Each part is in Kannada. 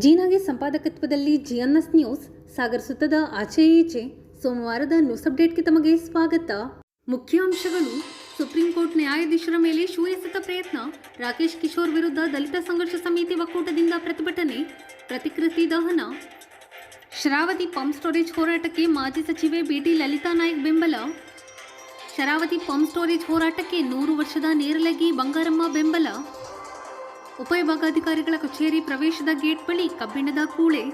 ಜೀನಾಗೆ ಸಂಪಾದಕತ್ವದಲ್ಲಿ ಜಿಎನ್ಎಸ್ ನ್ಯೂಸ್ ಸಾಗರ್ ಸುತ್ತದ ಆಚೆ ಈಚೆ ಸೋಮವಾರದ ನ್ಯೂಸ್ ಅಪ್ಡೇಟ್ಗೆ ತಮಗೆ ಸ್ವಾಗತ. ಮುಖ್ಯಾಂಶಗಳು: ಸುಪ್ರೀಂ ಕೋರ್ಟ್ ನ್ಯಾಯಾಧೀಶರ ಮೇಲೆ ಶೂ ಎಸೆತ ಪ್ರಯತ್ನ, ರಾಕೇಶ್ ಕಿಶೋರ್ ವಿರುದ್ಧ ದಲಿತ ಸಂಘರ್ಷ ಸಮಿತಿ ಒಕ್ಕೂಟದಿಂದ ಪ್ರತಿಭಟನೆ, ಪ್ರತಿಕೃತಿ ದಹನ, ಶರಾವತಿ ಪಂಪ್ ಸ್ಟೋರೇಜ್ ಹೋರಾಟಕ್ಕೆ ಮಾಜಿ ಸಚಿವೆ ಬಿಟಿ ಲಲಿತಾ ನಾಯ್ಕ್ ಬೆಂಬಲ, ಶರಾವತಿ ಪಂಪ್ ಸ್ಟೋರೇಜ್ ಹೋರಾಟಕ್ಕೆ 100 ವರ್ಷದ ನೇರಲಗಿ ಬಂಗಾರಮ್ಮ ಬೆಂಬಲ, ಉಪವಿಭಾಗಾಧಿಕಾರಿಗಳ ಕಚೇರಿ ಪ್ರವೇಶದ ಗೇಟ್ ಬಳಿ ಕಬ್ಬಿಣದ ಕೂಳೆ.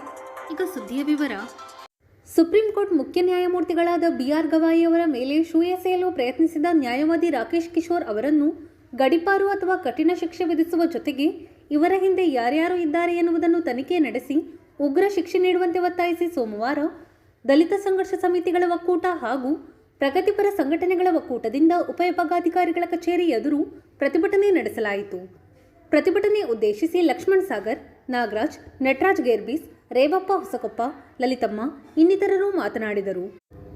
ಈಗ ಸುದ್ದಿಯ ವಿವರ. ಸುಪ್ರೀಂ ಕೋರ್ಟ್ ಮುಖ್ಯ ನ್ಯಾಯಮೂರ್ತಿಗಳಾದ ಬಿಆರ್ ಗವಾಯಿ ಅವರ ಮೇಲೆ ಶೂ ಎಸೆಯಲು ಪ್ರಯತ್ನಿಸಿದ ನ್ಯಾಯವಾದಿ ರಾಕೇಶ್ ಕಿಶೋರ್ ಅವರನ್ನು ಗಡೀಪಾರು ಅಥವಾ ಕಠಿಣ ಶಿಕ್ಷೆ ವಿಧಿಸುವ ಜೊತೆಗೆ ಇವರ ಹಿಂದೆ ಯಾರ್ಯಾರು ಇದ್ದಾರೆ ಎನ್ನುವುದನ್ನು ತನಿಖೆ ನಡೆಸಿ ಉಗ್ರ ಶಿಕ್ಷೆ ನೀಡುವಂತೆ ಒತ್ತಾಯಿಸಿ ಸೋಮವಾರ ದಲಿತ ಸಂಘರ್ಷ ಸಮಿತಿಗಳ ಒಕ್ಕೂಟ ಹಾಗೂ ಪ್ರಗತಿಪರ ಸಂಘಟನೆಗಳ ಒಕ್ಕೂಟದಿಂದ ಉಪವಿಭಾಗಾಧಿಕಾರಿಗಳ ಕಚೇರಿ ಎದುರು ಪ್ರತಿಭಟನೆ ನಡೆಸಲಾಯಿತು. ಪ್ರತಿಭಟನೆ ಉದ್ದೇಶಿಸಿ ಲಕ್ಷ್ಮಣ್ ಸಾಗರ್, ನಾಗರಾಜ್, ನಟರಾಜ್ ಗೇರ್ಬೀಸ್, ರೇವಪ್ಪ ಹೊಸಕೊಪ್ಪ, ಲಲಿತಮ್ಮ ಇನ್ನಿತರರು ಮಾತನಾಡಿದರು.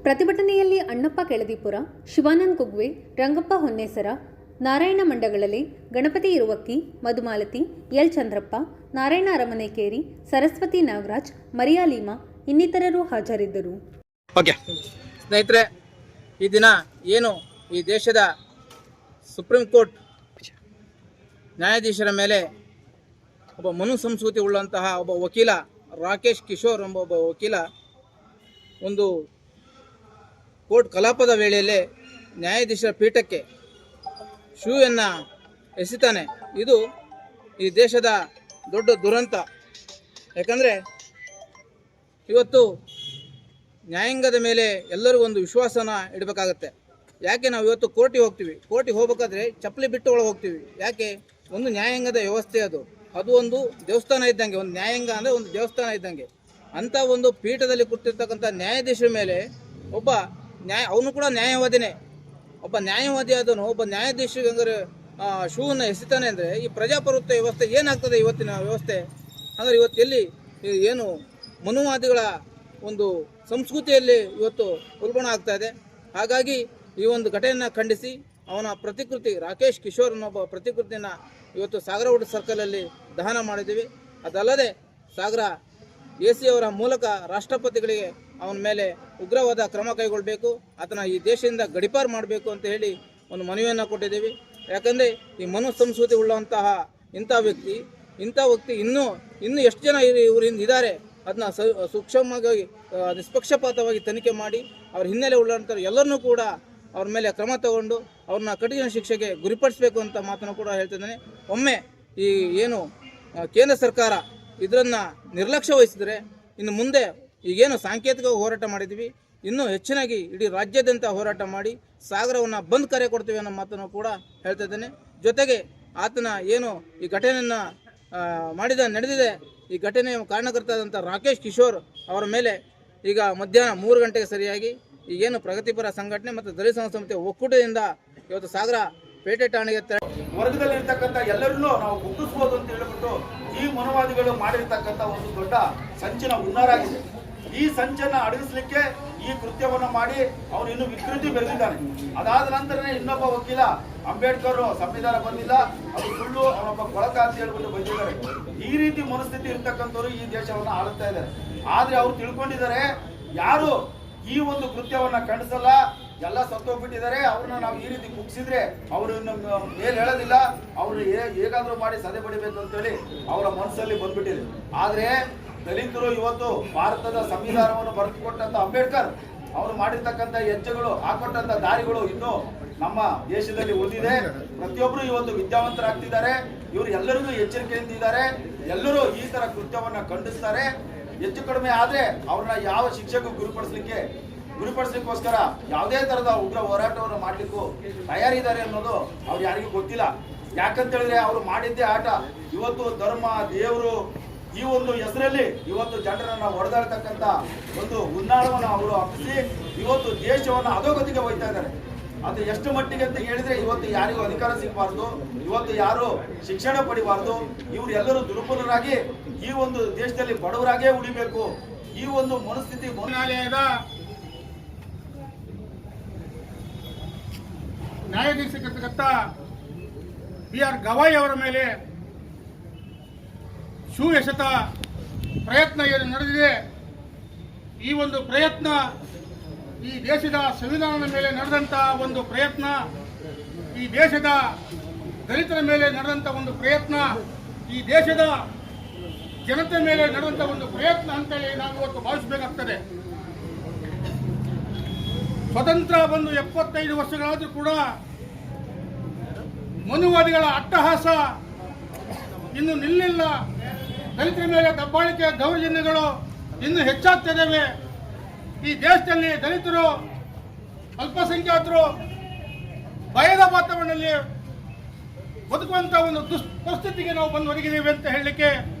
ಪ್ರತಿಭಟನೆಯಲ್ಲಿ ಅಣ್ಣಪ್ಪ ಕೆಳದಿಪುರ, ಶಿವಾನಂದ್ ಕುಗ್ವೆ, ರಂಗಪ್ಪ ಹೊನ್ನೇಸರ, ನಾರಾಯಣ ಮಂಡಗಳಲೆ, ಗಣಪತಿ ಇರುವಕ್ಕಿ, ಮಧುಮಾಲತಿ, ಎಲ್ ಚಂದ್ರಪ್ಪ, ನಾರಾಯಣ ಅರಮನೆಕೇರಿ, ಸರಸ್ವತಿ ನಾಗರಾಜ್, ಮರಿಯಾಲೀಮಾ ಇನ್ನಿತರರು ಹಾಜರಿದ್ದರು. ಸ್ನೇಹಿತರೆ, ಈ ದಿನ ಏನು ಈ ದೇಶದ ಸುಪ್ರೀಂ ಕೋರ್ಟ್ ನ್ಯಾಯಾಧೀಶರ ಮೇಲೆ ಒಬ್ಬ ಮನು ಸಂಸ್ಕೃತಿ ಉಳ್ಳಂತಹ ಒಬ್ಬ ವಕೀಲ ರಾಕೇಶ್ ಕಿಶೋರ್ ಎಂಬ ಒಬ್ಬ ವಕೀಲ ಒಂದು ಕೋರ್ಟ್ ಕಲಾಪದ ವೇಳೆಯಲ್ಲೇ ನ್ಯಾಯಾಧೀಶರ ಪೀಠಕ್ಕೆ ಶೂವನ್ನು ಎಸೆತಾನೆ. ಇದು ಈ ದೇಶದ ದೊಡ್ಡ ದುರಂತ. ಯಾಕಂದರೆ ಇವತ್ತು ನ್ಯಾಯಾಂಗದ ಮೇಲೆ ಎಲ್ಲರೂ ಒಂದು ವಿಶ್ವಾಸನ ಇಡಬೇಕಾಗತ್ತೆ. ಯಾಕೆ ನಾವು ಇವತ್ತು ಕೋರ್ಟಿಗೆ ಹೋಗ್ತೀವಿ, ಕೋರ್ಟಿಗೆ ಹೋಗ್ಬೇಕಾದ್ರೆ ಚಪ್ಪಲಿ ಬಿಟ್ಟು ಒಳಗೆ ಹೋಗ್ತೀವಿ. ಯಾಕೆ? ಒಂದು ನ್ಯಾಯಾಂಗದ ವ್ಯವಸ್ಥೆ ಅದು ಒಂದು ದೇವಸ್ಥಾನ ಇದ್ದಂಗೆ. ಒಂದು ನ್ಯಾಯಾಂಗ ಅಂದರೆ ಒಂದು ದೇವಸ್ಥಾನ ಇದ್ದಂಗೆ. ಅಂಥ ಒಂದು ಪೀಠದಲ್ಲಿ ಕೂತಿರ್ತಕ್ಕಂಥ ನ್ಯಾಯಾಧೀಶರ ಮೇಲೆ ಒಬ್ಬ ಅವನು ಕೂಡ ನ್ಯಾಯವಾದಿನೇ. ಒಬ್ಬ ನ್ಯಾಯವಾದಿ ಆದನು ಒಬ್ಬ ನ್ಯಾಯಾಧೀಶರಿಗೆ ಅಂದರೆ ಶೂವನ್ನು ಎಸಿತಾನೆ ಅಂದರೆ ಈ ಪ್ರಜಾಪ್ರಭುತ್ವ ವ್ಯವಸ್ಥೆ ಏನಾಗ್ತದೆ ಇವತ್ತಿನ ವ್ಯವಸ್ಥೆ? ಅಂದರೆ ಇವತ್ತು ಎಲ್ಲಿ ಏನು ಮನುವಾದಿಗಳ ಒಂದು ಸಂಸ್ಕೃತಿಯಲ್ಲಿ ಇವತ್ತು ಉಲ್ಬಣ ಆಗ್ತಾ ಇದೆ. ಹಾಗಾಗಿ ಈ ಒಂದು ಘಟನೆಯನ್ನು ಖಂಡಿಸಿ ಅವನ ಪ್ರತಿಕೃತಿ ರಾಕೇಶ್ ಕಿಶೋರ್ ಅನ್ನೊಬ್ಬ ಪ್ರತಿಕೃತಿಯನ್ನು ಇವತ್ತು ಸಾಗರವುಡ್ ಸರ್ಕಲಲ್ಲಿ ದಹನ ಮಾಡಿದ್ದೀವಿ. ಅದಲ್ಲದೆ ಸಾಗರ AC ಅವರ ಮೂಲಕ ರಾಷ್ಟ್ರಪತಿಗಳಿಗೆ ಅವನ ಮೇಲೆ ಉಗ್ರವಾದ ಕ್ರಮ ಕೈಗೊಳ್ಳಬೇಕು, ಆತನ ಈ ದೇಶದಿಂದ ಗಡೀಪಾರು ಮಾಡಬೇಕು ಅಂತ ಹೇಳಿ ಒಂದು ಮನವಿಯನ್ನು ಕೊಟ್ಟಿದ್ದೀವಿ. ಯಾಕಂದರೆ ಈ ಮನು ಸಂಸ್ಕೃತಿ ಉಳ್ಳಂತಹ ಇಂಥ ವ್ಯಕ್ತಿ ಇನ್ನೂ ಎಷ್ಟು ಜನ ಇವರಿಂದ ಇದ್ದಾರೆ ಅದನ್ನ ಸೂಕ್ಷ್ಮವಾಗಿ ನಿಷ್ಪಕ್ಷಪಾತವಾಗಿ ತನಿಖೆ ಮಾಡಿ ಅವ್ರ ಹಿನ್ನೆಲೆ ಉಳ್ಳಂಥ ಎಲ್ಲರನ್ನೂ ಕೂಡ ಅವ್ರ ಮೇಲೆ ಕ್ರಮ ತಗೊಂಡು ಅವ್ರನ್ನ ಕಠಿಣ ಶಿಕ್ಷೆಗೆ ಗುರಿಪಡಿಸಬೇಕು ಅಂತ ಮಾತನ್ನು ಕೂಡ ಹೇಳ್ತಿದ್ದೇನೆ. ಒಮ್ಮೆ ಈ ಏನು ಕೇಂದ್ರ ಸರ್ಕಾರ ಇದನ್ನು ನಿರ್ಲಕ್ಷ್ಯ ವಹಿಸಿದರೆ ಇನ್ನು ಮುಂದೆ ಈಗೇನು ಸಾಂಕೇತಿಕ ಹೋರಾಟ ಮಾಡಿದ್ದೀವಿ, ಇನ್ನೂ ಹೆಚ್ಚಿನಾಗಿ ಇಡೀ ರಾಜ್ಯಾದ್ಯಂತ ಹೋರಾಟ ಮಾಡಿ ಸಾಗರವನ್ನು ಬಂದ್ ಕರೆ ಕೊಡ್ತೀವಿ ಅನ್ನೋ ಮಾತನ್ನು ಕೂಡ ಹೇಳ್ತಿದ್ದೇನೆ. ಜೊತೆಗೆ ಆತನ ಏನು ಈ ಘಟನೆಯನ್ನು ನಡೆದಿದೆ, ಈ ಘಟನೆಯ ಕಾರಣಕರ್ತಾದಂಥ ರಾಕೇಶ್ ಕಿಶೋರ್ ಅವರ ಮೇಲೆ ಈಗ ಮಧ್ಯಾಹ್ನ 3 ಗಂಟೆಗೆ ಸರಿಯಾಗಿ ಈಗೇನು ಪ್ರಗತಿಪರ ಸಂಘಟನೆ ಮತ್ತು ದಲಿತ ಸಂಘರ್ಷ ಸಮಿತಿ ಒಕ್ಕೂಟದಿಂದ ಇವತ್ತು ಸಾಗರ ಪೇಟೆ ಠಾಣೆಗೆ ವರ್ಗದಲ್ಲಿರ್ತಕ್ಕಂಥ ಎಲ್ಲರನ್ನೂ ನಾವು ಗುರುತಿಸಬಹುದು ಅಂತ ಹೇಳಿಬಿಟ್ಟು ಈ ಮನುವಾದಿಗಳು ಮಾಡಿರ್ತಕ್ಕಂಥ ಒಂದು ದೊಡ್ಡ ಸಂಚಿನ ಹುನ್ನಾರಾಗಿದೆ. ಈ ಸಂಚನ್ನು ಅಡಗಿಸಲಿಕ್ಕೆ ಈ ಕೃತ್ಯವನ್ನು ಮಾಡಿ ಅವನು ಇನ್ನು ವಿಕೃತಿ ಬೆಳೆದಿದ್ದಾನೆ. ಅದಾದ ನಂತರನೇ ಇನ್ನೊಬ್ಬ ವಕೀಲ ಅಂಬೇಡ್ಕರ್ ಸಂವಿಧಾನ ಬಂದಿಲ್ಲ, ಅದು ಸುಳ್ಳು, ಅವನೊಬ್ಬ ಕೊಳಕ ಅಂತ ಹೇಳ್ಬಿಟ್ಟು ಬಂದಿದ್ದಾರೆ. ಈ ರೀತಿ ಮನಸ್ಥಿತಿ ಇರ್ತಕ್ಕಂಥವ್ರು ಈ ದೇಶವನ್ನು ಆಳುತ್ತಾ ಇದ್ದಾರೆ. ಆದ್ರೆ ಅವ್ರು ತಿಳ್ಕೊಂಡಿದ್ದಾರೆ ಯಾರು ಈ ಒಂದು ಕೃತ್ಯವನ್ನ ಖಂಡಿಸಲ್ಲ, ಎಲ್ಲ ಸತ್ತೋಗ್ಬಿಟ್ಟಿದ್ದಾರೆ. ಅವ್ರನ್ನ ನಾವು ಈ ರೀತಿ ಕುಗ್ಸಿದ್ರೆ ಅವರು ಮೇಲೆ ಹೇಳೋದಿಲ್ಲ, ಅವ್ರು ಹೇಗಾದ್ರೂ ಮಾಡಿ ಸದೆ ಪಡಿಬೇಕು ಅಂತೇಳಿ ಅವರ ಮನಸ್ಸಲ್ಲಿ ಬಂದ್ಬಿಟ್ಟಿದೆ. ಆದ್ರೆ ದಲಿತರು ಇವತ್ತು ಭಾರತದ ಸಂವಿಧಾನವನ್ನು ಬರೆದುಕೊಟ್ಟಂತ ಅಂಬೇಡ್ಕರ್ ಅವರು ಮಾಡಿರ್ತಕ್ಕಂಥ ಹೆಜ್ಜೆಗಳು, ಹಾಕೊಟ್ಟಂತ ದಾರಿಗಳು ಇನ್ನೂ ನಮ್ಮ ದೇಶದಲ್ಲಿ ಉಳಿದಿದೆ. ಪ್ರತಿಯೊಬ್ಬರು ಇವತ್ತು ವಿದ್ಯಾವಂತರಾಗ್ತಿದ್ದಾರೆ. ಇವರು ಎಲ್ಲರಿಗೂ ಎಚ್ಚರಿಕೆಯಿಂದ ಇದ್ದಾರೆ. ಎಲ್ಲರೂ ಈ ತರ ಕೃತ್ಯವನ್ನ ಖಂಡಿಸ್ತಾರೆ. ಹೆಚ್ಚು ಕಡಿಮೆ ಆದ್ರೆ ಅವ್ರನ್ನ ಯಾವ ಶಿಕ್ಷೆಗೂ ಗುರಿಪಡಿಸ್ಲಿಕ್ಕೋಸ್ಕರ ಯಾವುದೇ ತರದ ಉಗ್ರ ಹೋರಾಟವನ್ನು ಮಾಡ್ಲಿಕ್ಕೂ ತಯಾರಿದ್ದಾರೆ ಅನ್ನೋದು ಅವ್ರು ಯಾರಿಗೂ ಗೊತ್ತಿಲ್ಲ. ಯಾಕಂತ ಹೇಳಿದ್ರೆ ಅವ್ರು ಮಾಡಿದ್ದೇ ಆಟ. ಇವತ್ತು ಧರ್ಮ, ದೇವರು ಈ ಒಂದು ಹೆಸರಲ್ಲಿ ಇವತ್ತು ಜನರನ್ನ ಹೊಡೆದಾಡ್ತಕ್ಕಂಥ ಒಂದು ಹುನ್ನಾರವನ್ನು ಅವರು ಹಬ್ಬಿಸಿ ಇವತ್ತು ದೇಶವನ್ನು ಅಧೋಗತಿಗೆ ಹೋಗ್ತಾ ಇದ್ದಾರೆ. ಅದು ಎಷ್ಟು ಮಟ್ಟಿಗೆ ಅಂತ ಹೇಳಿದ್ರೆ ಇವತ್ತು ಯಾರಿಗೂ ಅಧಿಕಾರ ಸಿಗಬಾರ್ದು, ಇವತ್ತು ಯಾರು ಶಿಕ್ಷಣ ಪಡಿಬಾರ್ದು, ಇವ್ರು ಎಲ್ಲರೂ ದುರ್ಬಲರಾಗಿ ಈ ಒಂದು ದೇಶದಲ್ಲಿ ಬಡವರಾಗೇ ಉಳಿಬೇಕು. ಈ ಒಂದು ಮನಸ್ಥಿತಿ ನ್ಯಾಯಾಲಯದ ನ್ಯಾಯಾಧೀಶರಾಗಿರ್ತಕ್ಕಂಥ ಬಿ.ಆರ್. ಗವಾಯಿ ಅವರ ಮೇಲೆ ಶೂ ಎಸೆತ ಪ್ರಯತ್ನ ಏನು ನಡೆದಿದೆ, ಈ ಒಂದು ಪ್ರಯತ್ನ ಈ ದೇಶದ ಸಂವಿಧಾನದ ಮೇಲೆ ನಡೆದಂಥ ಒಂದು ಪ್ರಯತ್ನ, ಈ ದೇಶದ ದಲಿತರ ಮೇಲೆ ನಡೆದಂಥ ಒಂದು ಪ್ರಯತ್ನ, ಈ ದೇಶದ ಜನತೆ ಮೇಲೆ ನಡೆದಂಥ ಒಂದು ಪ್ರಯತ್ನ ಅಂತೇಳಿ ನಾವು ಇವತ್ತು ಭಾವಿಸಬೇಕಾಗ್ತದೆ. ಸ್ವತಂತ್ರ ಬಂದು 75 ವರ್ಷಗಳಾದರೂ ಕೂಡ ಮನುವಾದಿಗಳ ಅಟ್ಟಹಾಸ ಇನ್ನು ನಿಲ್ಲಿಲ್ಲ. ದಲಿತರ ಮೇಲೆ ದಬ್ಬಾಳಿಕೆ ದೌರ್ಜನ್ಯಗಳು ಇನ್ನೂ ಹೆಚ್ಚಾಗ್ತಿದ್ದಾವೆ. ಈ ದೇಶದಲ್ಲಿ ದಲಿತರು, ಅಲ್ಪಸಂಖ್ಯಾತರು ಭಯದ ವಾತಾವರಣದಲ್ಲಿ ಬದುಕುವಂತ ಒಂದು ಪರಿಸ್ಥಿತಿಗೆ ನಾವು ಬಂದು ಒದಗಿದ್ದೇವೆ ಅಂತ ಹೇಳಲಿಕ್ಕೆ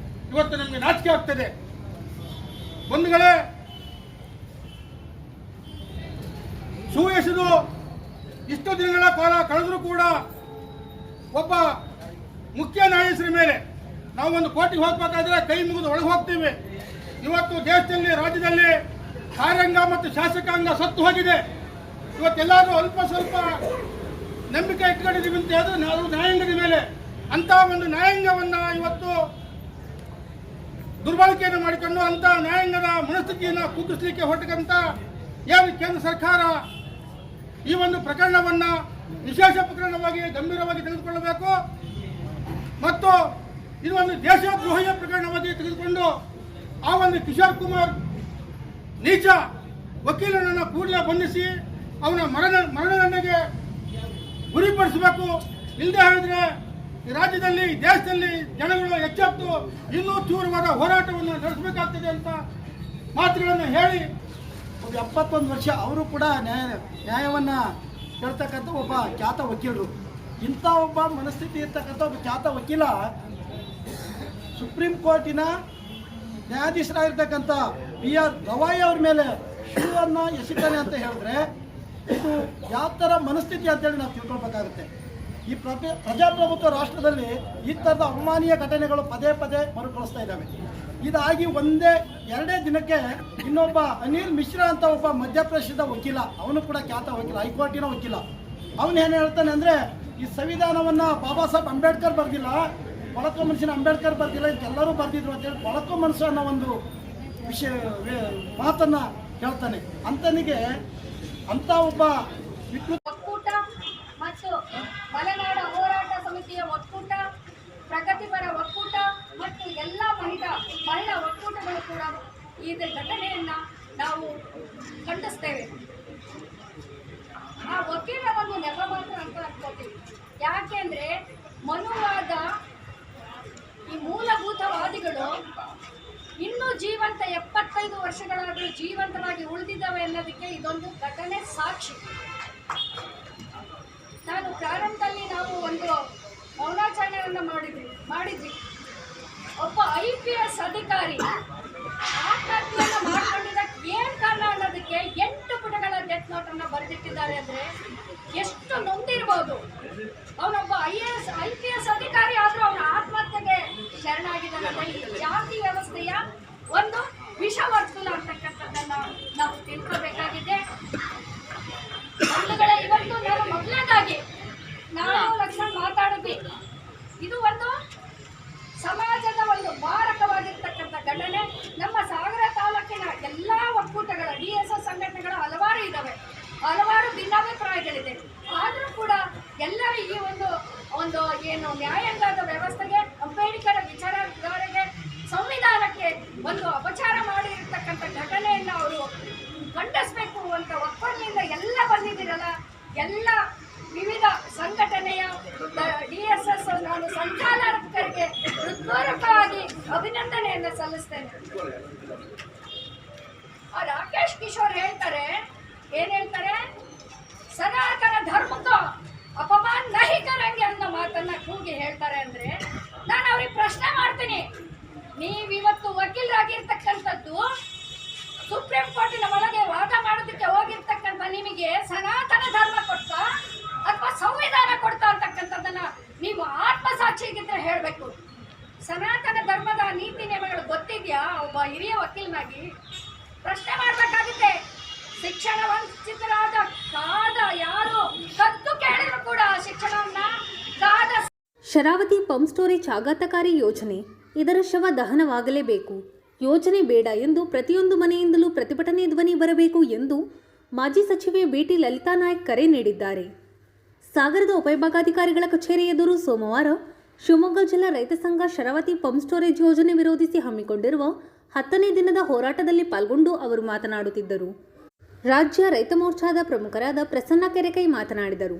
ಇವತ್ತು ನಮಗೆ ನಾಚಿಕೆ ಆಗ್ತದೆ. ಬಂಧುಗಳೇ, ಶೂ ಎಸೆದು ಇಷ್ಟು ದಿನಗಳ ಕಾಲ ಕಳೆದರೂ ಕೂಡ ಒಬ್ಬ ಮುಖ್ಯ ನ್ಯಾಯಾಧೀಶರ ಮೇಲೆ ನಾವು ಒಂದು ಕೋರ್ಟಿಗೆ ಹೋಗ್ಬೇಕಾದ್ರೆ ಕೈ ಮುಗಿದು ಒಳಗೆ ಹೋಗ್ತೀವಿ. ಇವತ್ತು ದೇಶದಲ್ಲಿ, ರಾಜ್ಯದಲ್ಲಿ ಕಾರ್ಯಾಂಗ ಮತ್ತು ಶಾಸಕಾಂಗ ಸತ್ತು ಹೋಗಿದೆ. ಇವತ್ತೆಲ್ಲರೂ ಅಲ್ಪ ಸ್ವಲ್ಪ ನಂಬಿಕೆ ಇಟ್ಕೊಂಡಿದ್ದೀವಿ ಅಂತ ಹೇಳಿದ್ರೆ ನಾವು ನ್ಯಾಯಾಂಗದ ಮೇಲೆ ಅಂತ ಒಂದು ನ್ಯಾಯಾಂಗವನ್ನ ಇವತ್ತು ದುರ್ಬಳಕೆಯನ್ನು ಮಾಡಿಕೊಂಡು ಅಂತ ನ್ಯಾಯಾಂಗದ ಮನಸ್ಥಿತಿಯನ್ನು ಕುಗ್ಗಿಸಲಿಕ್ಕೆ ಹೊರಟಂತ ಏನು ಕೇಂದ್ರ ಸರ್ಕಾರ ಈ ಒಂದು ಪ್ರಕರಣವನ್ನ ವಿಶೇಷ ಪ್ರಕರಣವಾಗಿ ಗಂಭೀರವಾಗಿ ತೆಗೆದುಕೊಳ್ಳಬೇಕು ಮತ್ತು ಇದು ಒಂದು ದೇಶದ್ರೋಹಿಯ ಪ್ರಕರಣವಾಗಿ ತೆಗೆದುಕೊಂಡು ಆ ಒಂದು ಕಿಶೋರ್ ಕುಮಾರ್ ನೀಚ ವಕೀಲರನ್ನು ಕೂಡಲೇ ಬಂಧಿಸಿ ಅವನ ಮರಣದಂಡನೆಗೆ ಗುರಿಪಡಿಸಬೇಕು. ಇಲ್ಲದೆ ಹೇಳಿದ್ರೆ ಈ ರಾಜ್ಯದಲ್ಲಿ, ದೇಶದಲ್ಲಿ ಜನಗಳು ಎಚ್ಚೆತ್ತು ಇನ್ನೂ ತೀವ್ರವಾದ ಹೋರಾಟವನ್ನು ನಡೆಸಬೇಕಾಗ್ತದೆ ಅಂತ ಮಾತುಗಳನ್ನು ಹೇಳಿ 71 ವರ್ಷ ಅವರು ಕೂಡ ನ್ಯಾಯವನ್ನು ಹೇಳ್ತಕ್ಕಂಥ ಒಬ್ಬ ಖ್ಯಾತ ವಕೀಲರು. ಇಂಥ ಒಬ್ಬ ಮನಸ್ಥಿತಿ ಇರ್ತಕ್ಕಂಥ ಒಬ್ಬ ಖ್ಯಾತ ವಕೀಲ ಸುಪ್ರೀಂ ಕೋರ್ಟಿನ ನ್ಯಾಯಾಧೀಶರಾಗಿರ್ತಕ್ಕಂಥ ಬಿ.ಆರ್. ಗವಾಯಿ ಅವ್ರ ಮೇಲೆ ಶೂವನ್ನು ಎಸೆತಾನೆ ಅಂತ ಹೇಳಿದ್ರೆ ಇದು ಯಾವ ಥರ ಮನಸ್ಥಿತಿ ಅಂತೇಳಿ ನಾವು ತಿಳ್ಕೊಳ್ಬೇಕಾಗುತ್ತೆ. ಈ ಪ್ರಜಾಪ್ರಭುತ್ವ ರಾಷ್ಟ್ರದಲ್ಲಿ ಈ ಥರದ ಅವಮಾನೀಯ ಘಟನೆಗಳು ಪದೇ ಪದೇ ಮರುಕಳಿಸ್ತಾ ಇದ್ದಾವೆ. ಇದಾಗಿ 1-2 ದಿನಕ್ಕೆ ಇನ್ನೊಬ್ಬ ಅನಿಲ್ ಮಿಶ್ರಾ ಅಂತ ಒಬ್ಬ ಮಧ್ಯಪ್ರದೇಶದ ವಕೀಲ, ಅವನು ಕೂಡ ಖ್ಯಾತ ವಕೀಲ, ಹೈಕೋರ್ಟಿನ ವಕೀಲ, ಅವನು ಏನು ಹೇಳ್ತಾನೆ ಅಂದರೆ ಈ ಸಂವಿಧಾನವನ್ನು ಬಾಬಾ ಸಾಹೇಬ್ ಅಂಬೇಡ್ಕರ್ ಬರೆದಿಲ್ಲ, ಕೊಳಕು ಮನುಷ್ಯನ ಅಂಬೇಡ್ಕರ್ ಬರೆದಿಲ್ಲ, ಎಲ್ಲರೂ ಬರೆದಿದ್ರು ಅಂತೇಳಿ ಕೊಳಕು ಮನುಷ್ಯ ಅನ್ನೋ ಒಂದು ವಿಷಯ ಮಾತನ್ನು ಹೇಳ್ತಾನೆ. ಅಂತನಿಗೆ ಅಂತ ಒಬ್ಬ ಒಕ್ಕೂಟ ಮತ್ತು ಮಲೆನಾಡ ಹೋರಾಟ ಸಮಿತಿಯ ಒಕ್ಕೂಟ, ಪ್ರಗತಿಪರ ಒಕ್ಕೂಟ ಮತ್ತು ಎಲ್ಲ ಮಹಿಳಾ ಒಕ್ಕೂಟಗಳು ಕೂಡ ಈ ಘಟನೆಯನ್ನ ನಾವು ಖಂಡಿಸ್ತೇವೆ. ಆ ವಕೀಲ ಒಂದು ನೆಪ ಮಾತ್ರ ಅಂತ ಅನ್ಕೋತೀವಿ. ಯಾಕೆಂದ್ರೆ ಮನುವಾದ, ಈ ಮೂಲಭೂತವಾದಿಗಳು ಇನ್ನೂ ಜೀವಂತ 75 ವರ್ಷಗಳಾದರೂ ಜೀವಂತವಾಗಿ ಉಳಿದಿದ್ದಾವೆ ಅನ್ನೋದಕ್ಕೆ ಇದೊಂದು ಘಟನೆ ಸಾಕ್ಷಿ. ನಾನು ಪ್ರಾರಂಭದಲ್ಲಿ ನಾವು ಒಂದು ಮೌನಾಚರಣೆಯನ್ನು ಮಾಡಿದ್ವಿ. ಒಬ್ಬ IPS ಅಧಿಕಾರಿ ಆತ್ಮಹತ್ಯೆಯನ್ನು ಮಾಡಿಕೊಂಡಿದ್ದಕ್ಕೆ ಏನು ಕಾರಣ ಅನ್ನೋದಕ್ಕೆ 8 ಪುಟಗಳ ಡೆತ್ ನೋಟನ್ನು ಬರೆದಿಟ್ಟಿದ್ದಾರೆ ಅಂದರೆ ಎಷ್ಟು ನೊಂದಿರ್ಬೋದು. ಅವನೊಬ್ಬ IPS ಅಧಿಕಾರಿ ಆದರೂ ಅವನ ಆತ್ಮಹತ್ಯೆಗೆ ಶರಣಾಗಿದ್ದಾನೆ. ಈ ಜಾತಿ ವ್ಯವಸ್ಥೆಯ ಒಂದು ವಿಷವರ್ತುಲ ಅಂತಕ್ಕಂಥದ್ದನ್ನು ನಾವು ತಿಳ್ಕೋಬೇಕಾಗಿದೆ. ಇವತ್ತು ನಾನು ಮೊದಲನೇದಾಗಿ ಲಕ್ಷ್ಮಣ್ ಮಾತಾಡಿದ್ವಿ, ಇದು ಒಂದು ಸಮಾಜದ ಒಂದು ಮಾರಕವಾಗಿರ್ತಕ್ಕಂಥ ಘಟನೆ. ನಮ್ಮ ಸಾಗರ ತಾಲೂಕಿನ ಎಲ್ಲ ಒಕ್ಕೂಟಗಳ DSS ಸಂಘಟನೆಗಳ ಹಲವಾರು ಇದ್ದಾವೆ, ಹಲವಾರು ಭಿನ್ನಾಭಿಪ್ರಾಯಗಳಿದೆ. ಆದರೂ ಕೂಡ ಎಲ್ಲರೂ ಈ ಒಂದು ಏನು ನ್ಯಾಯಾಂಗದ ವ್ಯವಸ್ಥೆಗೆ, ಅಂಬೇಡ್ಕರ್ ವಿಚಾರಧಾರೆಗೆ, ಸಂವಿಧಾನಕ್ಕೆ ಒಂದು ಅಪಚಾರ ಮಾಡಿರ್ತಕ್ಕಂಥ ಘಟನೆಯನ್ನು ಅವರು ಖಂಡಿಸಬೇಕು ಅಂತ ಒಪ್ಪಂದದಿಂದ ಎಲ್ಲ ಬಂದಿದ್ದೀರಲ್ಲ, ಎಲ್ಲ ವಿವಿಧ ಸಂಘಟನೆಯ DSS ನಾನು ಸಂಚಾಲಕರಿಗೆ ಹೃತ್ಪೂರ್ವಕವಾಗಿ ಅಭಿನಂದನೆಯನ್ನು ಸಲ್ಲಿಸ್ತೇನೆ. ರಾಕೇಶ್ ಕಿಶೋರ್ ಹೇಳ್ತಾರೆ, ಏನ್ ಹೇಳ್ತಾರೆ, ಸನಾತನ ಧರ್ಮಕ್ಕ ಅಪಮಾನ ನಹಿ ಕರಂಗೆ ಅನ್ನೋ ಮಾತನ್ನ ಕೂಗಿ ಹೇಳ್ತಾರೆ. ಅಂದ್ರೆ ನಾನು ಅವ್ರಿಗೆ ಪ್ರಶ್ನೆ ಮಾಡ್ತೀನಿ, ನೀವಿವತ್ತು ವಕೀಲರಾಗಿರ್ತಕ್ಕಂಥದ್ದು ಸುಪ್ರೀಂ ಕೋರ್ಟಿನ ಒಳಗೆ ವಾದ ಮಾಡೋದಕ್ಕೆ ಹೋಗಿರ್ತಕ್ಕಂಥ ನಿಮಗೆ ಸನಾತನ ಧರ್ಮ ಕೊಡ್ತಾ ಅಥವಾ ಸಂವಿಧಾನ ಕೊಡ್ತಾ ಅಂತಕ್ಕಂಥದ್ದನ್ನ ನೀವು ಆತ್ಮಸಾಕ್ಷಿಗಿದ್ರೆ ಹೇಳಬೇಕು. ಸನಾತನ ಧರ್ಮದ ನೀತಿ ನಿಯಮಗಳು ಗೊತ್ತಿದ್ಯಾ? ಒಬ್ಬ ಹಿರಿಯ ವಕೀಲನಾಗಿ ಪ್ರಶ್ನೆ ಮಾಡಬೇಕಾಗುತ್ತೆ. ಶಿಕ್ಷಣ ವಂಚಿತರಾದ ಯಾರು ಕತ್ತು ಕೇಳಿದ್ರು ಕೂಡ ಶರಾವತಿ ಪಂಪ್ ಸ್ಟೋರೇಜ್ ಆಘಾತಕಾರಿ ಯೋಜನೆ, ಇದರ ಶವ ದಹನವಾಗಲೇಬೇಕು, ಯೋಜನೆ ಬೇಡ ಎಂದು ಪ್ರತಿಯೊಂದು ಮನೆಯಿಂದಲೂ ಪ್ರತಿಭಟನೆ ಧ್ವನಿ ಬರಬೇಕು ಎಂದು ಮಾಜಿ ಸಚಿವೆ ಬಿಟಿ ಲಲಿತಾ ನಾಯಕ್ ಕರೆ ನೀಡಿದ್ದಾರೆ. ಸಾಗರದ ಉಪವಿಭಾಗಾಧಿಕಾರಿಗಳ ಕಚೇರಿ ಎದುರು ಸೋಮವಾರ ಶಿವಮೊಗ್ಗ ಜಿಲ್ಲಾ ರೈತ ಸಂಘ ಶರಾವತಿ ಪಂಪ್ ಸ್ಟೋರೇಜ್ ಯೋಜನೆ ವಿರೋಧಿಸಿ ಹಮ್ಮಿಕೊಂಡಿರುವ 10ನೇ ದಿನದ ಹೋರಾಟದಲ್ಲಿ ಪಾಲ್ಗೊಂಡು ಅವರು ಮಾತನಾಡುತ್ತಿದ್ದರು. ರಾಜ್ಯ ರೈತ ಮೋರ್ಚಾದ ಪ್ರಮುಖರಾದ ಪ್ರಸನ್ನ ಕೆರೆಕೈ ಮಾತನಾಡಿದರು.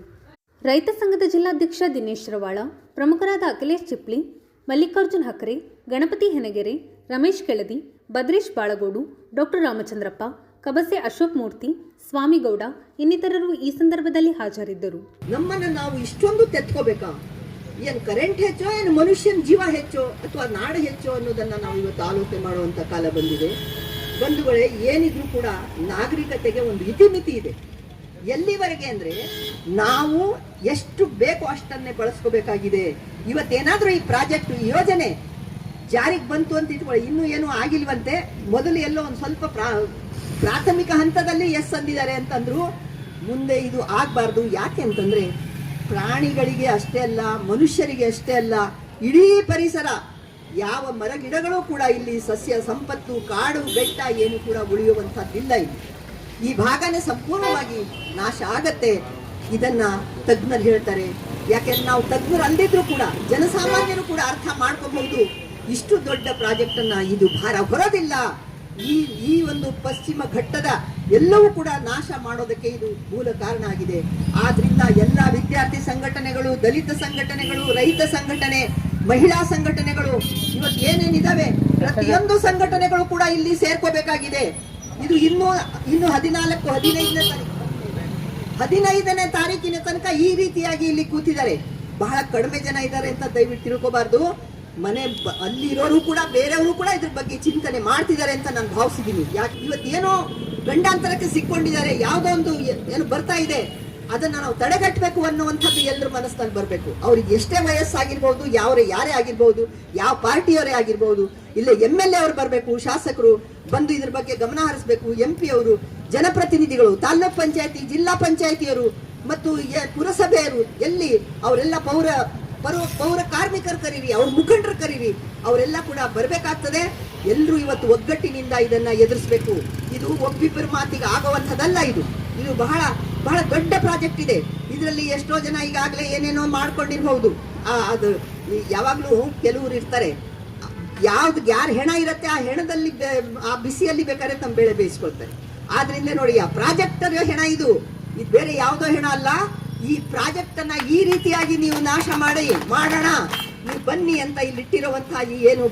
ರೈತ ಸಂಘದ ಜಿಲ್ಲಾಧ್ಯಕ್ಷ ದಿನೇಶ್ ರವಾಳ, ಪ್ರಮುಖರಾದ ಅಖಿಲೇಶ್ ಚಿಪ್ಲಿ, ಮಲ್ಲಿಕಾರ್ಜುನ್ ಹಕ್ರೆ, ಗಣಪತಿ ಹೆನಗೆರೆ, ರಮೇಶ್ ಕೆಳದಿ, ಭದ್ರೇಶ್ ಬಾಳಗೋಡು, ಡಾಕ್ಟರ್ ರಾಮಚಂದ್ರಪ್ಪ, ಕಬಸೆ ಅಶೋಕ್ ಮೂರ್ತಿ, ಸ್ವಾಮಿಗೌಡ ಇನ್ನಿತರರು ಈ ಸಂದರ್ಭದಲ್ಲಿ ಹಾಜರಿದ್ದರು. ನಮ್ಮನ್ನು ನಾವು ಇಷ್ಟೊಂದು ತೆತ್ಕೋಬೇಕಾ? ಏನು ಕರೆಂಟ್ ಹೆಚ್ಚೋ, ಏನು ಮನುಷ್ಯನ ಜೀವ ಹೆಚ್ಚೋ ಅಥವಾ ನಾಡು ಹೆಚ್ಚೋ ಅನ್ನೋದನ್ನ ನಾವು ಇವತ್ತು ಆಲೋಚನೆ ಮಾಡುವಂತ ಕಾಲ ಬಂದಿದೆ. ಬಂಧುಗಳೇ, ಏನಿದ್ರೂ ಕೂಡ ನಾಗರಿಕತೆಗೆ ಒಂದು ಇತಿಮಿತಿ ಇದೆ. ಎಲ್ಲಿವರೆಗೆ ಅಂದ್ರೆ ನಾವು ಎಷ್ಟು ಬೇಕೋ ಅಷ್ಟನ್ನೇ ಬಳಸ್ಕೋಬೇಕಾಗಿದೆ. ಇವತ್ತೇನಾದ್ರೂ ಈ ಪ್ರಾಜೆಕ್ಟ್ ಯೋಜನೆ ಜಾರಿಗೆ ಬಂತು ಅಂತ ಇಟ್ಕೊಳ್ಳಿ, ಇನ್ನೂ ಏನೂ ಆಗಿಲ್ವಂತೆ, ಮೊದಲು ಎಲ್ಲೋ ಒಂದು ಸ್ವಲ್ಪ ಪ್ರಾಥಮಿಕ ಹಂತದಲ್ಲಿ ಎಸ್ ಅಂದಿದ್ದಾರೆ ಅಂತಂದ್ರು. ಮುಂದೆ ಇದು ಆಗ್ಬಾರ್ದು. ಯಾಕೆ ಅಂತಂದ್ರೆ ಪ್ರಾಣಿಗಳಿಗೆ ಅಷ್ಟೇ ಅಲ್ಲ, ಮನುಷ್ಯರಿಗೆ ಅಷ್ಟೇ ಅಲ್ಲ, ಇಡೀ ಪರಿಸರ, ಯಾವ ಮರ ಗಿಡಗಳು ಕೂಡ ಇಲ್ಲಿ ಸಸ್ಯ ಸಂಪತ್ತು, ಕಾಡು ಬೆಟ್ಟ ಏನು ಕೂಡ ಉಳಿಯುವಂತಹದ್ದಿಲ್ಲ. ಈ ಭಾಗನೇ ಸಂಪೂರ್ಣವಾಗಿ ನಾಶ ಆಗತ್ತೆ. ಇದನ್ನ ತಜ್ಞರು ಹೇಳ್ತಾರೆ. ಯಾಕೆಂದ್ರೆ ನಾವು ತಜ್ಞರು ಅಲ್ದಿದ್ರು ಕೂಡ ಜನಸಾಮಾನ್ಯರು ಕೂಡ ಅರ್ಥ ಮಾಡ್ಕೋಬಹುದು. ಇಷ್ಟು ದೊಡ್ಡ ಪ್ರಾಜೆಕ್ಟ್ ಅನ್ನ ಇದು ಭಾರ ಹೊರೋದಿಲ್ಲ. ಈ ಒಂದು ಪಶ್ಚಿಮ ಘಟ್ಟದ ಎಲ್ಲವೂ ಕೂಡ ನಾಶ ಮಾಡೋದಕ್ಕೆ ಇದು ಮೂಲ ಕಾರಣ ಆಗಿದೆ. ಆದ್ರಿಂದ ಎಲ್ಲ ವಿದ್ಯಾರ್ಥಿ ಸಂಘಟನೆಗಳು, ದಲಿತ ಸಂಘಟನೆಗಳು, ರೈತ ಸಂಘಟನೆ, ಮಹಿಳಾ ಸಂಘಟನೆಗಳು, ಇವತ್ತು ಏನೇನಿದಾವೆ ಪ್ರತಿಯೊಂದು ಸಂಘಟನೆಗಳು ಕೂಡ ಇಲ್ಲಿ ಸೇರ್ಕೋಬೇಕಾಗಿದೆ. ಇದು ಇನ್ನು 15ನೇ ತಾರೀಕಿನ ತನಕ ಈ ರೀತಿಯಾಗಿ ಇಲ್ಲಿ ಕೂತಿದ್ದಾರೆ. ಬಹಳ ಕಡಿಮೆ ಜನ ಇದ್ದಾರೆ ಅಂತ ದಯವಿಟ್ಟು ತಿಳ್ಕೋಬಾರ್ದು. ಅಲ್ಲಿರೋರು ಕೂಡ ಬೇರೆಯವರು ಕೂಡ ಇದ್ರ ಬಗ್ಗೆ ಚಿಂತನೆ ಮಾಡ್ತಿದ್ದಾರೆ ಅಂತ ನಾನು ಭಾವಿಸಿದ್ದೀನಿ. ಯಾಕೆ ಇವತ್ತೇನೋ ಗಂಡಾಂತರಕ್ಕೆ ಸಿಕ್ಕೊಂಡಿದ್ದಾರೆ, ಯಾವುದೋ ಒಂದು ಏನು ಬರ್ತಾ ಇದೆ, ಅದನ್ನ ನಾವು ತಡೆಗಟ್ಟಬೇಕು ಅನ್ನುವಂಥದ್ದು ಎಲ್ಲರ ಮನಸ್ಸಿನಲ್ಲಿ ಬರಬೇಕು. ಅವ್ರಿಗೆ ಎಷ್ಟೇ ವಯಸ್ಸಾಗಿರ್ಬೋದು, ಯಾರೇ ಆಗಿರ್ಬೋದು, ಯಾವ ಪಾರ್ಟಿಯವರೇ ಆಗಿರ್ಬೋದು, ಇಲ್ಲೇ MLA ಅವರು ಬರಬೇಕು, ಶಾಸಕರು ಬಂದು ಇದ್ರ ಬಗ್ಗೆ ಗಮನ ಹರಿಸಬೇಕು, MP ಅವರು, ಜನಪ್ರತಿನಿಧಿಗಳು, ತಾಲೂಕ್ ಪಂಚಾಯತಿ, ಜಿಲ್ಲಾ ಪಂಚಾಯತಿಯವರು ಮತ್ತು ಪುರಸಭೆಯರು, ಎಲ್ಲಿ ಅವರೆಲ್ಲ ಪೌರ ಕಾರ್ಮಿಕರು ಕರೀರಿ, ಅವ್ರ ಮುಖಂಡರು ಕರೀರಿ, ಅವರೆಲ್ಲ ಕೂಡ ಬರಬೇಕಾಗ್ತದೆ. ಎಲ್ಲರೂ ಇವತ್ತು ಒಗ್ಗಟ್ಟಿನಿಂದ ಇದನ್ನ ಎದುರಿಸಬೇಕು. ಇದು ಒಬ್ಬಿಬ್ಬರ ಮಾತಿಗೆ ಆಗುವಂಥದ್ದಲ್ಲ. ಇದು ಬಹಳ ಬಹಳ ದೊಡ್ಡ ಪ್ರಾಜೆಕ್ಟ್ ಇದೆ. ಇದರಲ್ಲಿ ಎಷ್ಟೋ ಜನ ಈಗಾಗಲೇ ಏನೇನೋ ಮಾಡ್ಕೊಂಡಿರ್ಬಹುದು. ಅದು ಯಾವಾಗಲೂ ಕೆಲವರು ಇರ್ತಾರೆ, ಯಾರ ಹೆಣ ಇರುತ್ತೆ ಆ ಹೆಣದಲ್ಲಿ ಆ ಬಿಸಿಯಲ್ಲಿ ಬೇಕಾದ್ರೆ ತಮ್ಮ ಬೆಳೆ ಬೇಯಿಸ್ಕೊಳ್ತಾರೆ. ಆದ್ರಿಂದ ನೋಡಿ, ಆ ಪ್ರಾಜೆಕ್ಟ್ ಹೆಣ ಇದು ಬೇರೆ ಯಾವುದೋ ಹೆಣ ಅಲ್ಲ. ಈ ಪ್ರಾಜೆಕ್ಟ್ ಅನ್ನ ಈ ರೀತಿಯಾಗಿ ನೀವು ನಾಶ ಮಾಡೋಣ, ನೀವು ಬನ್ನಿ ಅಂತ ಇಲ್ಲಿಟ್ಟಿರುವಂತಹ ಈ ಏನು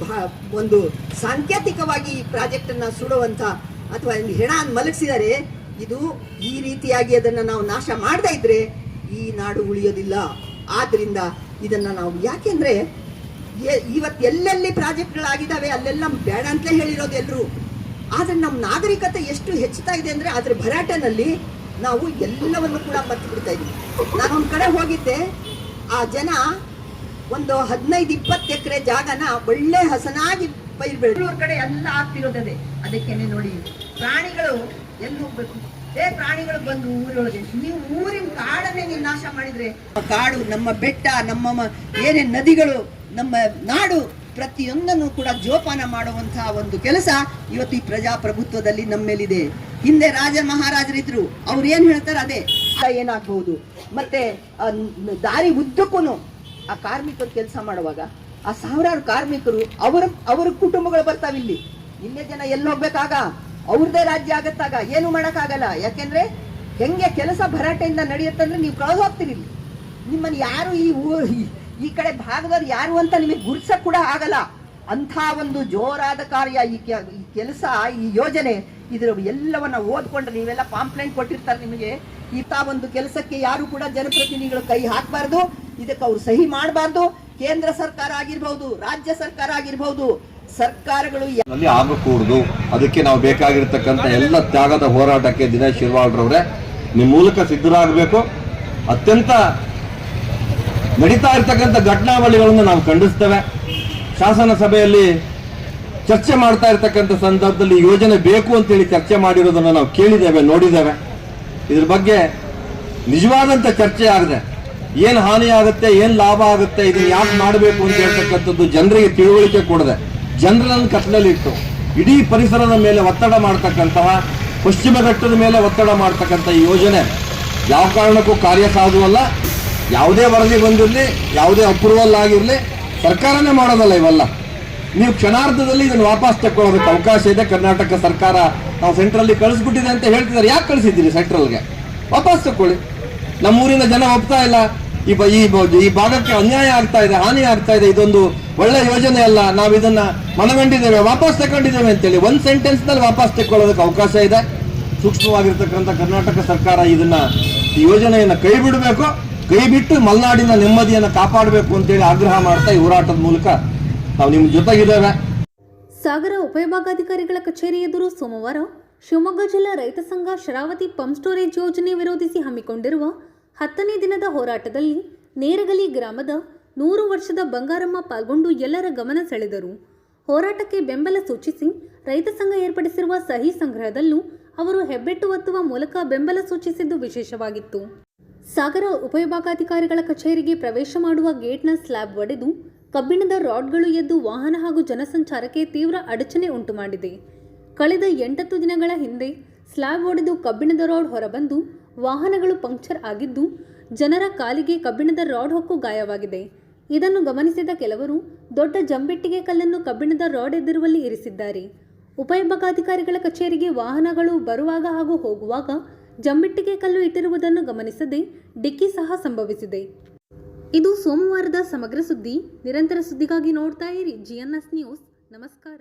ಒಂದು ಸಾಂಕೇತಿಕವಾಗಿ ಈ ಪ್ರಾಜೆಕ್ಟ್ ಅನ್ನ ಸುಡುವಂತ ಅಥವಾ ಹೆಣ ಮಲಗಿಸಿದರೆ, ಇದು ಈ ರೀತಿಯಾಗಿ ಅದನ್ನ ನಾವು ನಾಶ ಮಾಡದೇ ಇದ್ರೆ ಈ ನಾಡು ಉಳಿಯೋದಿಲ್ಲ. ಆದ್ರಿಂದ ಇದನ್ನ ನಾವು, ಯಾಕೆಂದ್ರೆ ಇವತ್ತು ಎಲ್ಲೆಲ್ಲಿ ಪ್ರಾಜೆಕ್ಟ್ಗಳಾಗಿದ್ದಾವೆ ಅಲ್ಲೆಲ್ಲ ಬೇಡ ಅಂತಲೇ ಹೇಳಿರೋದು ಎಲ್ಲರೂ. ಆದ್ರೆ ನಮ್ಮ ನಾಗರಿಕತೆ ಎಷ್ಟು ಹೆಚ್ಚುತ್ತಾ ಇದೆ ಅಂದ್ರೆ ಅದ್ರ ಭರಾಟೆನಲ್ಲಿ ನಾವು ಎಲ್ಲವನ್ನು ಕೂಡ ಮರ್ತು ಬಿಡ್ತಾ ಇದ್ದೀವಿ. ನಾನೊಂದ್ ಕಡೆ ಹೋಗಿದ್ದೆ, ಆ ಜನ ಒಂದು 15-20 ಎಕರೆ ಜಾಗನ ಒಳ್ಳೆ ಹಸನಾಗಿ ಪೈರು ಬೆಳೆದ ಕಡೆ ಎಲ್ಲ ಆಗ್ತಿರೋದೇ. ಅದಕ್ಕೇನೆ ನೋಡಿ, ಪ್ರಾಣಿಗಳು ಎಲ್ಲಿ ಹೋಗ್ಬೇಕು? ಪ್ರಾಣಿಗಳು ಬಂದು ಊರೊಳಗೆ, ನೀವು ಊರಿನ ಕಾಡನ್ನೇ ನೀವು ನಾಶ ಮಾಡಿದ್ರೆ, ಕಾಡು, ನಮ್ಮ ಬೆಟ್ಟ, ನಮ್ಮ ಏನೇ ನದಿಗಳು, ನಮ್ಮ ನಾಡು, ಪ್ರತಿಯೊಂದನ್ನು ಕೂಡ ಜೋಪಾನ ಮಾಡುವಂತಹ ಒಂದು ಕೆಲಸ ಇವತ್ತು ಈ ಪ್ರಜಾಪ್ರಭುತ್ವದಲ್ಲಿ ನಮ್ಮ ಮೇಲಿದೆ. ಹಿಂದೆ ರಾಜ ಮಹಾರಾಜರಿದ್ರು, ಅವ್ರು ಏನ್ ಹೇಳ್ತಾರೆ ಅದೇ ಏನಾಗಬಹುದು. ಮತ್ತೆ ದಾರಿ ಉದ್ದಕ್ಕೂ ಆ ಕಾರ್ಮಿಕರು ಕೆಲಸ ಮಾಡುವಾಗ ಆ ಸಾವಿರಾರು ಕಾರ್ಮಿಕರು ಅವರ ಕುಟುಂಬಗಳು ಬರ್ತಾವ. ಇಲ್ಲೇ ಜನ ಎಲ್ಲಿ ಹೋಗ್ಬೇಕಾಗ ಅವ್ರದೇ ರಾಜ್ಯ ಆಗತ್ತಾಗ ಏನು ಮಾಡಕ್ಕಾಗಲ್ಲ. ಯಾಕೆಂದ್ರೆ ಹೆಂಗೆ ಕೆಲಸ ಭರಾಟೆಯಿಂದ ನಡೆಯುತ್ತಂದ್ರೆ ನೀವು ಕಳೆದು ಹೋಗ್ತೀರಿ. ನಿಮ್ಮನ್ನು ಯಾರು ಈ ಕಡೆ ಭಾಗದವ್ರು ಯಾರು ಅಂತ ನಿಮಗೆ ಗುರುತಿಸಕ್ ಕೂಡ ಆಗಲ್ಲ. ಅಂಥ ಒಂದು ಜೋರಾದ ಕಾರ್ಯ ಈ ಕೆಲಸ, ಈ ಯೋಜನೆ. ಇದ್ರ ಎಲ್ಲವನ್ನ ಓದ್ಕೊಂಡ್ರೆ, ನೀವೆಲ್ಲ ಪಾಂಪ್ಲೆಂಟ್ ಕೊಟ್ಟಿರ್ತಾರೆ ನಿಮಗೆ, ಇಂಥ ಒಂದು ಕೆಲಸಕ್ಕೆ ಯಾರು ಕೂಡ ಜನಪ್ರತಿನಿಧಿಗಳು ಕೈ ಹಾಕಬಾರ್ದು, ಇದಕ್ಕೆ ಅವ್ರು ಸಹಿ ಮಾಡಬಾರ್ದು. ಕೇಂದ್ರ ಸರ್ಕಾರ ಆಗಿರ್ಬಹುದು, ರಾಜ್ಯ ಸರ್ಕಾರ ಆಗಿರ್ಬಹುದು, ಸರ್ಕಾರಗಳು ಆಗಕೂಡದು. ಅದಕ್ಕೆ ನಾವು ಬೇಕಾಗಿರ್ತಕ್ಕಂಥ ಎಲ್ಲ ತ್ಯಾಗದ ಹೋರಾಟಕ್ಕೆ ದಿನೇಶ್ ಶಿರ್ವಾಳ್ರವ್ರೆ ನಿಮ್ಮ ಮೂಲಕ ಸಿದ್ಧರಾಗಬೇಕು. ಅತ್ಯಂತ ನಡೀತಾ ಇರ್ತಕ್ಕಂಥ ಘಟನಾವಳಿಗಳನ್ನು ನಾವು ಖಂಡಿಸ್ತೇವೆ. ಶಾಸನ ಸಭೆಯಲ್ಲಿ ಚರ್ಚೆ ಮಾಡ್ತಾ ಇರ್ತಕ್ಕಂಥ ಸಂದರ್ಭದಲ್ಲಿ ಯೋಜನೆ ಬೇಕು ಅಂತೇಳಿ ಚರ್ಚೆ ಮಾಡಿರೋದನ್ನು ನಾವು ಕೇಳಿದ್ದೇವೆ, ನೋಡಿದ್ದೇವೆ. ಇದ್ರ ಬಗ್ಗೆ ನಿಜವಾದಂತ ಚರ್ಚೆ ಆಗದೆ ಏನು ಹಾನಿ ಆಗುತ್ತೆ, ಏನು ಲಾಭ ಆಗುತ್ತೆ, ಇದನ್ನ ಯಾಕೆ ಮಾಡಬೇಕು ಅಂತ ಹೇಳ್ತಕ್ಕಂಥದ್ದು ಜನರಿಗೆ ತಿಳುವಳಿಕೆ ಕೊಡದೆ ಜನರನ್ನು ಕತ್ತಲಲ್ಲಿಟ್ಟು ಇಡೀ ಪರಿಸರದ ಮೇಲೆ ಒತ್ತಡ ಮಾಡ್ತಕ್ಕಂತಹ, ಪಶ್ಚಿಮ ಘಟ್ಟದ ಮೇಲೆ ಒತ್ತಡ ಮಾಡ್ತಕ್ಕಂಥ ಈ ಯೋಜನೆ ಯಾವ ಕಾರಣಕ್ಕೂ ಕಾರ್ಯಸಾಧುವಲ್ಲ. ಯಾವುದೇ ವರದಿ ಬಂದಿರಲಿ, ಯಾವುದೇ ಅಪ್ರೂವಲ್ ಆಗಿರಲಿ, ಸರ್ಕಾರನೇ ಮಾಡೋದಲ್ಲ ಇವೆಲ್ಲ. ನೀವು ಕ್ಷಣಾರ್ಧದಲ್ಲಿ ಇದನ್ನು ವಾಪಸ್ ತಗೊಳ್ಳೋದಕ್ಕೆ ಅವಕಾಶ ಇದೆ. ಕರ್ನಾಟಕ ಸರ್ಕಾರ ನಾವು ಸೆಂಟ್ರಲ್ಲಿ ಕಳಿಸ್ಬಿಟ್ಟಿದೆ ಅಂತ ಹೇಳ್ತಿದ್ದಾರೆ. ಯಾಕೆ ಕಳಿಸಿದ್ದೀರಿ ಸೆಂಟ್ರಲ್ಗೆ? ವಾಪಸ್ ತಗೊಳ್ಳಿ. ನಮ್ಮೂರಿನ ಜನ ಒಪ್ತಾ ಇಲ್ಲ, ಈ ಭಾಗಕ್ಕೆ ಅನ್ಯಾಯ ಆಗ್ತಾ ಇದೆ, ಹಾನಿ ಆಗ್ತಾ ಇದೆ, ಇದೊಂದು ಒಳ್ಳೆ ಯೋಜನೆ ಅಲ್ಲ, ನಾವು ಇದನ್ನ ಮನಗಂಡಿದ್ದೇವೆ, ವಾಪಸ್ ತಗೊಂಡಿದ್ದೇವೆ ಅಂತೇಳಿ ಒಂದು ಸೆಂಟೆನ್ಸ್ನಲ್ಲಿ ವಾಪಸ್ ತಗೊಳ್ಳೋದಕ್ಕೆ ಅವಕಾಶ ಇದೆ. ಸೂಕ್ಷ್ಮವಾಗಿರ್ತಕ್ಕಂಥ ಕರ್ನಾಟಕ ಸರ್ಕಾರ ಈ ಯೋಜನೆಯನ್ನು ಕೈ ಬಿಡಬೇಕು. ಕೈ ಬಿಟ್ಟು ಮಲೆನಾಡಿನ ನೆಮ್ಮದಿಯನ್ನು ಕಾಪಾಡಬೇಕು ಅಂತೇಳಿ ಆಗ್ರಹ ಮಾಡ್ತಾ ಈ ಹೋರಾಟದ ಮೂಲಕ ನಾವು ನಿಮ್ಮ ಜೊತೆಗಿದ್ದೇವೆ. ಸಾಗರ ಉಪವಿಭಾಗಾಧಿಕಾರಿಗಳ ಕಚೇರಿ ಎದುರು ಸೋಮವಾರ ಶಿವಮೊಗ್ಗ ಜಿಲ್ಲಾ ರೈತ ಸಂಘ ಶರಾವತಿ ಪಂಪ್ ಸ್ಟೋರೇಜ್ ಯೋಜನೆ ವಿರೋಧಿಸಿ ಹಮ್ಮಿಕೊಂಡಿರುವ 10ನೇ ದಿನದ ಹೋರಾಟದಲ್ಲಿ ನೇರಗಲಿ ಗ್ರಾಮದ 100 ವರ್ಷದ ಬಂಗಾರಮ್ಮ ಪಾಲ್ಗೊಂಡು ಎಲ್ಲರ ಗಮನ ಸೆಳೆದರು. ಹೋರಾಟಕ್ಕೆ ಬೆಂಬಲ ಸೂಚಿಸಿ ರೈತ ಸಂಘ ಏರ್ಪಡಿಸಿರುವ ಸಹಿ ಸಂಗ್ರಹದಲ್ಲೂ ಅವರು ಹೆಬ್ಬೆಟ್ಟು ಒತ್ತುವ ಮೂಲಕ ಬೆಂಬಲ ಸೂಚಿಸಿದ್ದು ವಿಶೇಷವಾಗಿತ್ತು. ಸಾಗರ ಉಪವಿಭಾಗಾಧಿಕಾರಿಗಳ ಕಚೇರಿಗೆ ಪ್ರವೇಶ ಮಾಡುವ ಗೇಟ್ನ ಸ್ಲ್ಯಾಬ್ ಒಡೆದು ಕಬ್ಬಿಣದ ರಾಡ್ಗಳು ಎದ್ದು ವಾಹನ ಹಾಗೂ ಜನಸಂಚಾರಕ್ಕೆ ತೀವ್ರ ಅಡಚಣೆ ಉಂಟುಮಾಡಿದೆ. ಕಳೆದ 8 ದಿನಗಳ ಹಿಂದೆ ಸ್ಲ್ಯಾಬ್ ಒಡೆದು ಕಬ್ಬಿಣದ ರಾಡ್ ಹೊರಬಂದು ವಾಹನಗಳು ಪಂಕ್ಚರ್ ಆಗಿದ್ದು ಜನರ ಕಾಲಿಗೆ ಕಬ್ಬಿಣದ ರಾಡ್ ಹೊಕ್ಕು ಗಾಯವಾಗಿದೆ. ಇದನ್ನು ಗಮನಿಸಿದ ಕೆಲವರು ದೊಡ್ಡ ಜಂಬೆಟ್ಟಿಗೆ ಕಲ್ಲನ್ನು ಕಬ್ಬಿಣದ ರಾಡ್ ಎದ್ದಿರುವಲ್ಲಿ ಇರಿಸಿದ್ದಾರೆ. ಉಪವಿಭಾಗಾಧಿಕಾರಿಗಳ ಕಚೇರಿಗೆ ವಾಹನಗಳು ಬರುವಾಗ ಹಾಗೂ ಹೋಗುವಾಗ ಜಂಬೆಟ್ಟಿಗೆ ಕಲ್ಲು ಇಟ್ಟಿರುವುದನ್ನು ಗಮನಿಸದೆ ಡಿಕ್ಕಿ ಸಹ ಸಂಭವಿಸಿದೆ. ಇದು ಸೋಮವಾರದ ಸಮಗ್ರ ಸುದ್ದಿ. ನಿರಂತರ ಸುದ್ದಿಗಾಗಿ ನೋಡ್ತಾ ಇರಿ GNS ನ್ಯೂಸ್. ನಮಸ್ಕಾರ.